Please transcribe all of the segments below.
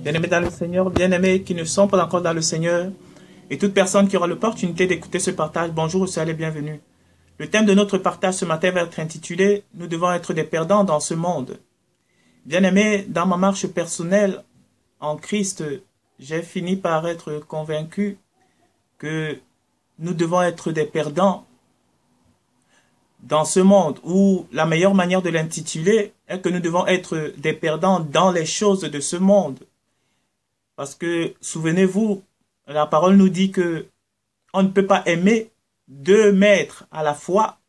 Bien-aimés dans le Seigneur, bien-aimés qui ne sont pas encore dans le Seigneur, et toute personne qui aura l'opportunité d'écouter ce partage, bonjour, soyez les bienvenus. Le thème de notre partage ce matin va être intitulé « Nous devons être des perdants dans ce monde ». Bien-aimés, dans ma marche personnelle en Christ, j'ai fini par être convaincu que nous devons être des perdants dans ce monde, où la meilleure manière de l'intituler est que nous devons être des perdants dans les choses de ce monde. Parce que, souvenez-vous, la parole nous dit que on ne peut pas aimer deux maîtres à la fois.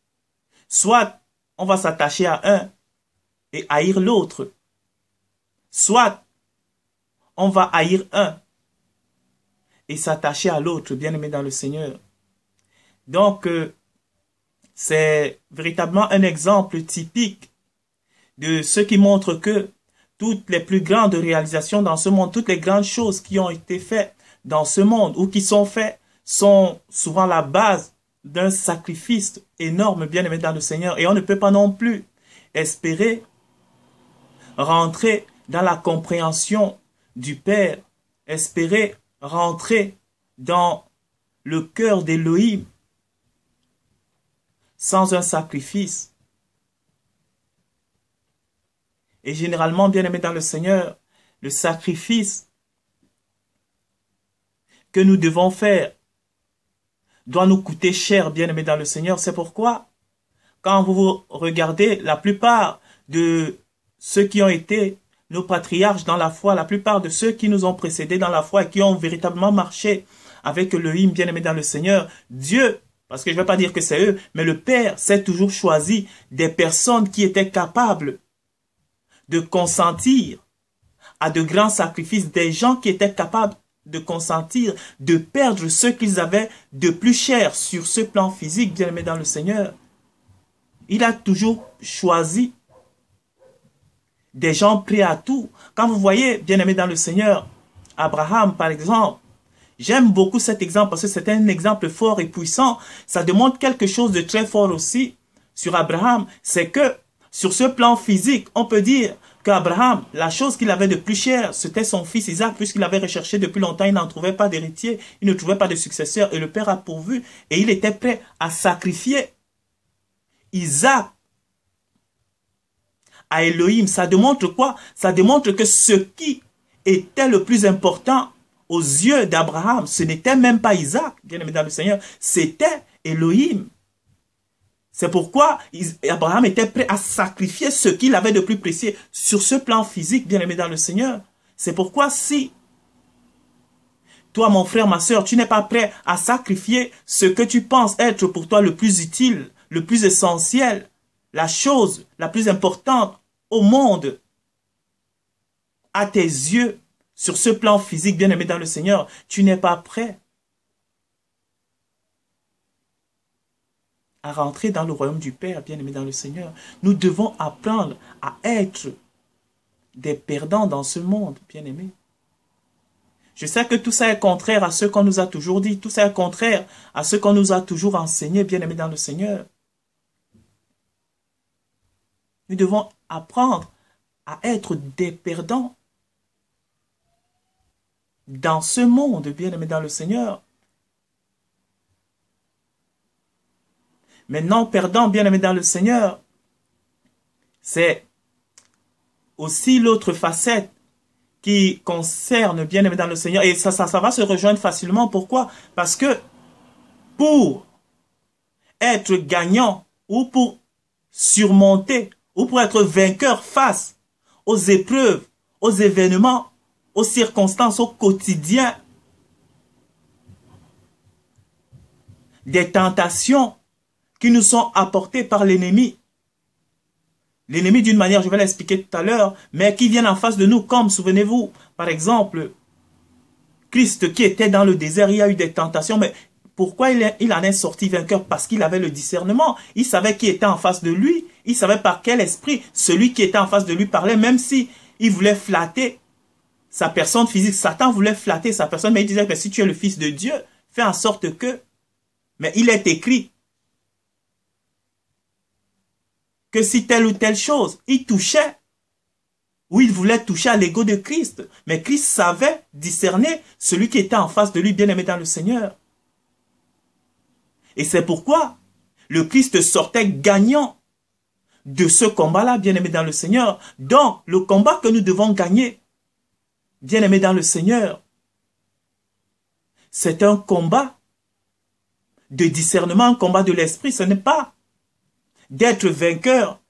Soit on va s'attacher à un et haïr l'autre. Soit on va haïr un et s'attacher à l'autre, bien-aimé dans le Seigneur. Donc, c'est véritablement un exemple typique de ce qui montre que toutes les plus grandes réalisations dans ce monde, toutes les grandes choses qui ont été faites dans ce monde ou qui sont faites sont souvent la base d'un sacrifice énorme, bien-aimé dans le Seigneur. Et on ne peut pas non plus espérer rentrer dans la compréhension du Père, espérer rentrer dans le cœur d'Élohim sans un sacrifice. Et généralement, bien-aimés dans le Seigneur, le sacrifice que nous devons faire doit nous coûter cher, bien-aimés dans le Seigneur. C'est pourquoi, quand vous regardez la plupart de ceux qui ont été nos patriarches dans la foi, la plupart de ceux qui nous ont précédés dans la foi et qui ont véritablement marché avec Elohim, bien-aimés dans le Seigneur, Dieu, parce que je ne vais pas dire que c'est eux, mais le Père s'est toujours choisi des personnes qui étaient capables de consentir à de grands sacrifices, des gens qui étaient capables de consentir, de perdre ce qu'ils avaient de plus cher sur ce plan physique, bien-aimé dans le Seigneur. Il a toujours choisi des gens prêts à tout. Quand vous voyez, bien-aimé dans le Seigneur, Abraham, par exemple, j'aime beaucoup cet exemple parce que c'est un exemple fort et puissant. Ça démontre quelque chose de très fort aussi sur Abraham. C'est que sur ce plan physique, on peut dire qu'Abraham, la chose qu'il avait de plus cher, c'était son fils Isaac, puisqu'il avait recherché depuis longtemps, il n'en trouvait pas d'héritier, il ne trouvait pas de successeur, et le Père a pourvu, et il était prêt à sacrifier Isaac à Elohim. Ça démontre quoi? Ça démontre que ce qui était le plus important aux yeux d'Abraham, ce n'était même pas Isaac, bien aimé dans le Seigneur, c'était Elohim. C'est pourquoi Abraham était prêt à sacrifier ce qu'il avait de plus précieux sur ce plan physique, bien aimé dans le Seigneur. C'est pourquoi si toi, mon frère, ma soeur, tu n'es pas prêt à sacrifier ce que tu penses être pour toi le plus utile, le plus essentiel, la chose la plus importante au monde, à tes yeux, sur ce plan physique, bien aimé dans le Seigneur, tu n'es pas prêt à rentrer dans le royaume du Père, bien-aimé dans le Seigneur. Nous devons apprendre à être des perdants dans ce monde, bien-aimé. Je sais que tout ça est contraire à ce qu'on nous a toujours dit, tout ça est contraire à ce qu'on nous a toujours enseigné, bien-aimé dans le Seigneur. Nous devons apprendre à être des perdants dans ce monde, bien-aimé dans le Seigneur. Maintenant, perdant, bien-aimé dans le Seigneur, c'est aussi l'autre facette qui concerne, bien-aimé dans le Seigneur. Et ça va se rejoindre facilement. Pourquoi? Parce que pour être gagnant ou pour surmonter ou pour être vainqueur face aux épreuves, aux événements, aux circonstances, au quotidien, des tentations qui nous sont apportés par l'ennemi. L'ennemi, d'une manière, je vais l'expliquer tout à l'heure, mais qui viennent en face de nous, comme, souvenez-vous, par exemple, Christ qui était dans le désert, il y a eu des tentations, mais pourquoi il en est sorti vainqueur? Parce qu'il avait le discernement. Il savait qui était en face de lui. Il savait par quel esprit celui qui était en face de lui parlait, même si il voulait flatter sa personne physique. Satan voulait flatter sa personne, mais il disait que si tu es le Fils de Dieu, fais en sorte que... Mais il est écrit que si telle ou telle chose, il touchait où il voulait toucher à l'ego de Christ. Mais Christ savait discerner celui qui était en face de lui, bien-aimé dans le Seigneur. Et c'est pourquoi le Christ sortait gagnant de ce combat-là, bien-aimé dans le Seigneur. Donc, le combat que nous devons gagner, bien-aimé dans le Seigneur, c'est un combat de discernement, un combat de l'esprit. Ce n'est pas d'être vainqueur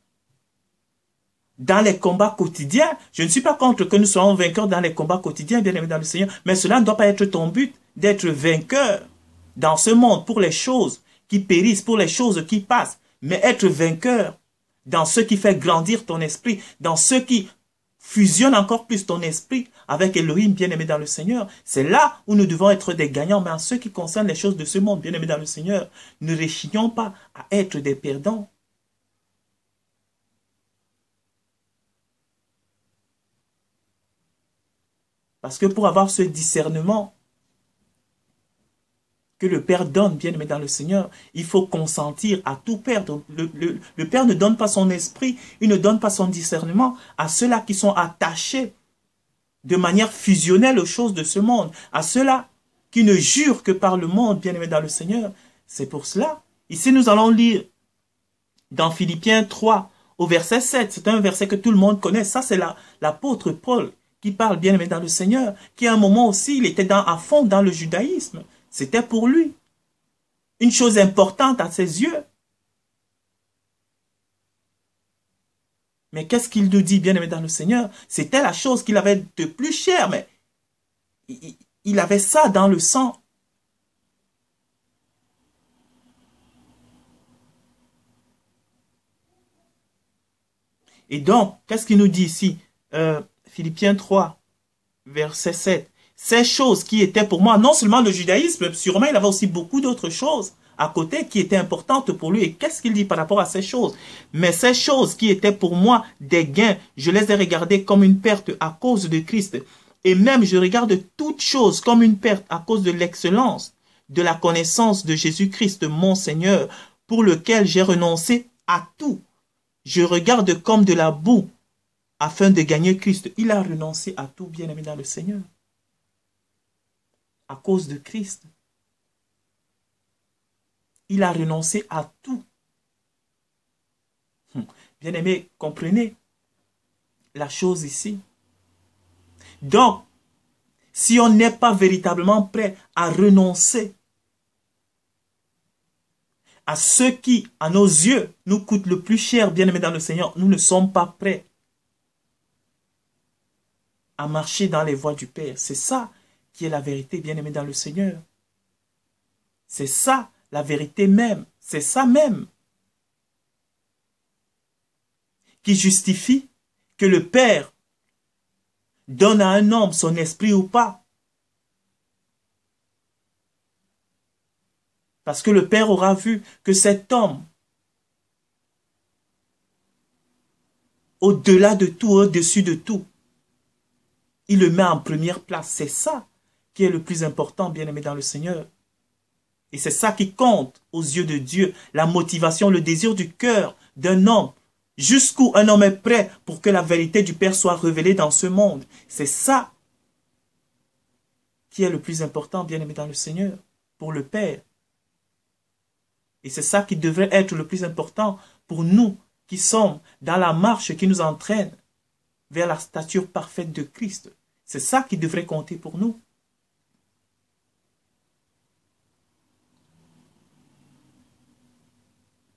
dans les combats quotidiens. Je ne suis pas contre que nous soyons vainqueurs dans les combats quotidiens, bien-aimé dans le Seigneur, mais cela ne doit pas être ton but, d'être vainqueur dans ce monde pour les choses qui périssent, pour les choses qui passent, mais être vainqueur dans ce qui fait grandir ton esprit, dans ce qui fusionne encore plus ton esprit avec Elohim, bien-aimé dans le Seigneur. C'est là où nous devons être des gagnants, mais en ce qui concerne les choses de ce monde, bien-aimé dans le Seigneur, ne réchignons pas à être des perdants. Parce que pour avoir ce discernement que le Père donne, bien-aimé dans le Seigneur, il faut consentir à tout perdre. Le Père ne donne pas son esprit, il ne donne pas son discernement à ceux-là qui sont attachés de manière fusionnelle aux choses de ce monde, à ceux-là qui ne jurent que par le monde, bien-aimé dans le Seigneur. C'est pour cela. Ici, nous allons lire dans Philippiens 3, au verset 7. C'est un verset que tout le monde connaît. Ça, c'est l'apôtre Paul qui parle, bien-aimé dans le Seigneur, qui à un moment aussi, il était à fond dans le judaïsme. C'était pour lui une chose importante à ses yeux. Mais qu'est-ce qu'il nous dit, bien-aimé dans le Seigneur? C'était la chose qu'il avait de plus cher, mais il avait ça dans le sang. Et donc, qu'est-ce qu'il nous dit ici? Philippiens 3, verset 7. Ces choses qui étaient pour moi, non seulement le judaïsme, sûrement il avait aussi beaucoup d'autres choses à côté qui étaient importantes pour lui. Et qu'est-ce qu'il dit par rapport à ces choses? Mais ces choses qui étaient pour moi des gains, je les ai regardées comme une perte à cause de Christ. Et même je regarde toutes choses comme une perte à cause de l'excellence, de la connaissance de Jésus-Christ, mon Seigneur, pour lequel j'ai renoncé à tout. Je regarde comme de la boue afin de gagner Christ. Il a renoncé à tout, bien-aimé dans le Seigneur. À cause de Christ. Il a renoncé à tout. Bien-aimés, comprenez la chose ici. Donc, si on n'est pas véritablement prêt à renoncer à ce qui, à nos yeux, nous coûte le plus cher, bien-aimés dans le Seigneur, nous ne sommes pas prêts à marcher dans les voies du Père. C'est ça qui est la vérité, bien-aimé dans le Seigneur. C'est ça, la vérité même. C'est ça même qui justifie que le Père donne à un homme son esprit ou pas. Parce que le Père aura vu que cet homme, au-delà de tout, au-dessus de tout, il le met en première place. C'est ça qui est le plus important, bien-aimé dans le Seigneur. Et c'est ça qui compte aux yeux de Dieu, la motivation, le désir du cœur d'un homme, jusqu'où un homme est prêt pour que la vérité du Père soit révélée dans ce monde. C'est ça qui est le plus important, bien-aimé dans le Seigneur, pour le Père. Et c'est ça qui devrait être le plus important pour nous qui sommes dans la marche qui nous entraîne vers la stature parfaite de Christ. C'est ça qui devrait compter pour nous.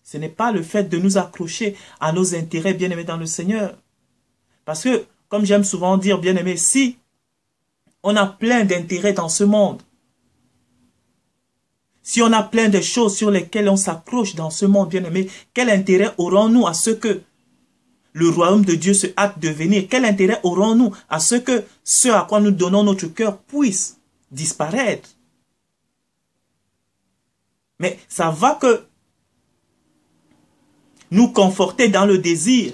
Ce n'est pas le fait de nous accrocher à nos intérêts, bien-aimés dans le Seigneur. Parce que, comme j'aime souvent dire, bien-aimés, si on a plein d'intérêts dans ce monde, si on a plein de choses sur lesquelles on s'accroche dans ce monde, bien-aimés, quel intérêt aurons-nous à ce que le royaume de Dieu se hâte de venir? Quel intérêt aurons-nous à ce que ce à quoi nous donnons notre cœur puisse disparaître? Mais ça va que nous conforter dans le désir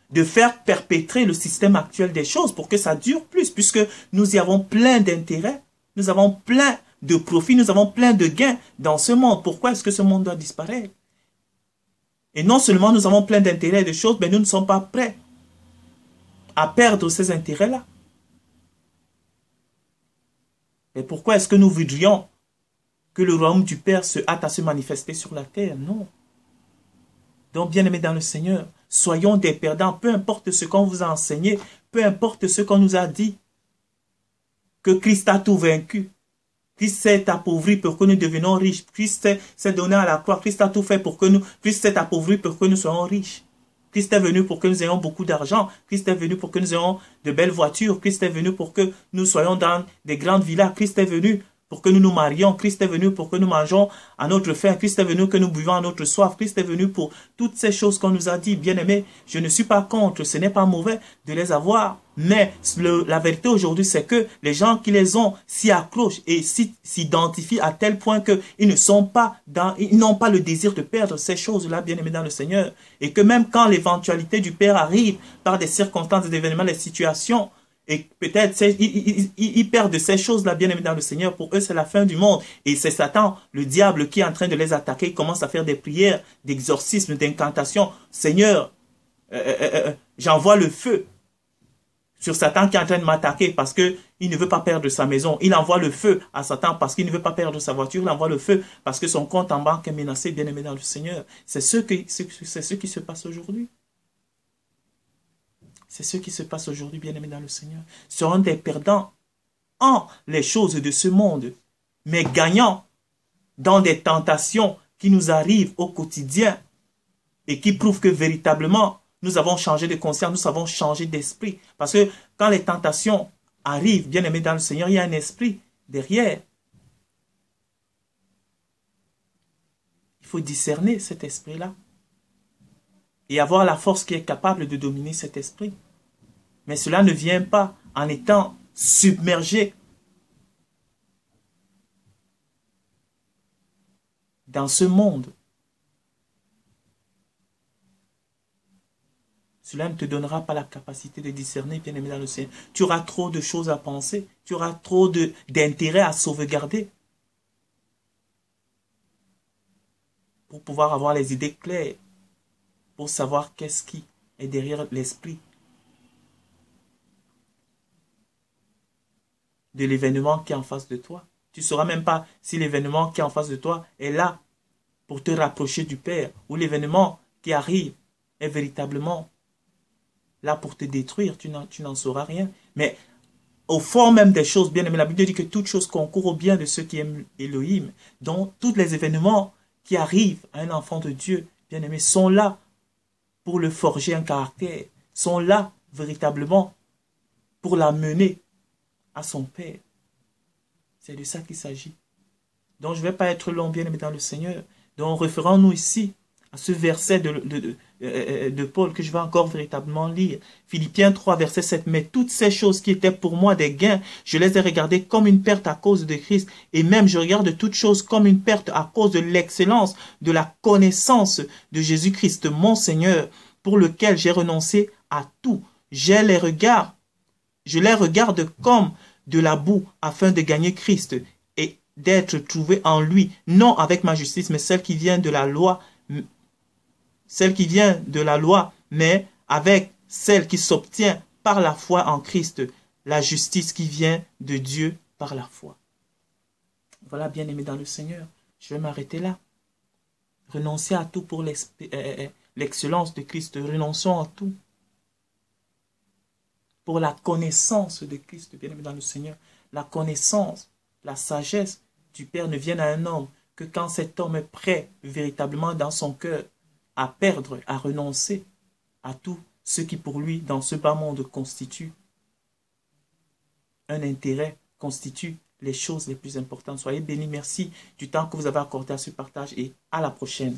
de faire perpétrer le système actuel des choses pour que ça dure plus, puisque nous y avons plein d'intérêts, nous avons plein de profits, nous avons plein de gains dans ce monde. Pourquoi est-ce que ce monde doit disparaître? Et non seulement nous avons plein d'intérêts et de choses, mais nous ne sommes pas prêts à perdre ces intérêts-là. Et pourquoi est-ce que nous voudrions que le royaume du Père se hâte à se manifester sur la terre? Non. Donc, bien-aimés dans le Seigneur, soyons des perdants, peu importe ce qu'on vous a enseigné, peu importe ce qu'on nous a dit, que Christ a tout vaincu. Christ s'est appauvri pour que nous devenions riches. Christ s'est donné à la croix. Christ a tout fait pour que nous... Christ s'est appauvri pour que nous soyons riches. Christ est venu pour que nous ayons beaucoup d'argent. Christ est venu pour que nous ayons de belles voitures. Christ est venu pour que nous soyons dans des grandes villas. Christ est venu pour que nous nous marions. Christ est venu pour que nous mangeons à notre faim. Christ est venu pour que nous buvons à notre soif. Christ est venu pour toutes ces choses qu'on nous a dit. Bien-aimés, je ne suis pas contre. Ce n'est pas mauvais de les avoir. Mais la vérité aujourd'hui, c'est que les gens qui les ont s'y accrochent et s'identifient à tel point qu'ils n'ont pas le désir de perdre ces choses-là, bien-aimés dans le Seigneur. Et que même quand l'éventualité du Père arrive par des circonstances, des événements, des situations, et peut-être ils perdent ces choses-là, bien-aimés dans le Seigneur. Pour eux, c'est la fin du monde. Et c'est Satan, le diable, qui est en train de les attaquer. Il commence à faire des prières, d'exorcisme, d'incantation. Seigneur, j'envoie le feu sur Satan qui est en train de m'attaquer parce qu'il ne veut pas perdre sa maison. Il envoie le feu à Satan parce qu'il ne veut pas perdre sa voiture. Il envoie le feu parce que son compte en banque est menacé, bien-aimé dans le Seigneur. C'est ce qui se passe aujourd'hui. C'est ce qui se passe aujourd'hui, bien-aimés dans le Seigneur. Seront des perdants en les choses de ce monde, mais gagnants dans des tentations qui nous arrivent au quotidien et qui prouvent que véritablement, nous avons changé de conscience, nous avons changé d'esprit. Parce que quand les tentations arrivent, bien-aimés dans le Seigneur, il y a un esprit derrière. Il faut discerner cet esprit-là et avoir la force qui est capable de dominer cet esprit. Mais cela ne vient pas en étant submergé dans ce monde. Cela ne te donnera pas la capacité de discerner, bien-aimé dans le Seigneur. Tu auras trop de choses à penser. Tu auras trop d'intérêt à sauvegarder pour pouvoir avoir les idées claires, pour savoir qu'est-ce qui est derrière l'esprit de l'événement qui est en face de toi. Tu ne sauras même pas si l'événement qui est en face de toi est là pour te rapprocher du Père, ou l'événement qui arrive est véritablement là pour te détruire. Tu n'en sauras rien. Mais au fond même des choses, bien aimé, la Bible dit que toutes choses concourent au bien de ceux qui aiment Elohim. Donc, tous les événements qui arrivent à un enfant de Dieu, bien aimé, sont là pour le forger un caractère, sont là véritablement pour l'amener à son Père. C'est de ça qu'il s'agit. Donc, je ne vais pas être long, bien aimé dans le Seigneur. Donc, référons-nous ici à ce verset de Paul que je vais encore véritablement lire. Philippiens 3, verset 7. Mais toutes ces choses qui étaient pour moi des gains, je les ai regardées comme une perte à cause de Christ. Et même, je regarde toutes choses comme une perte à cause de l'excellence, de la connaissance de Jésus-Christ, mon Seigneur, pour lequel j'ai renoncé à tout. Je les regarde comme de la boue afin de gagner Christ et d'être trouvé en lui, non avec ma justice, mais celle qui vient de la loi, mais avec celle qui s'obtient par la foi en Christ, la justice qui vient de Dieu par la foi. Voilà, bien aimé dans le Seigneur, je vais m'arrêter là. Renoncez à tout pour l'excellence de Christ, renonçons à tout pour la connaissance de Christ, bien aimé dans le Seigneur. La connaissance, la sagesse du Père ne viennent à un homme que quand cet homme est prêt véritablement dans son cœur à perdre, à renoncer à tout ce qui pour lui dans ce bas monde constitue un intérêt, constitue les choses les plus importantes. Soyez bénis, merci du temps que vous avez accordé à ce partage et à la prochaine.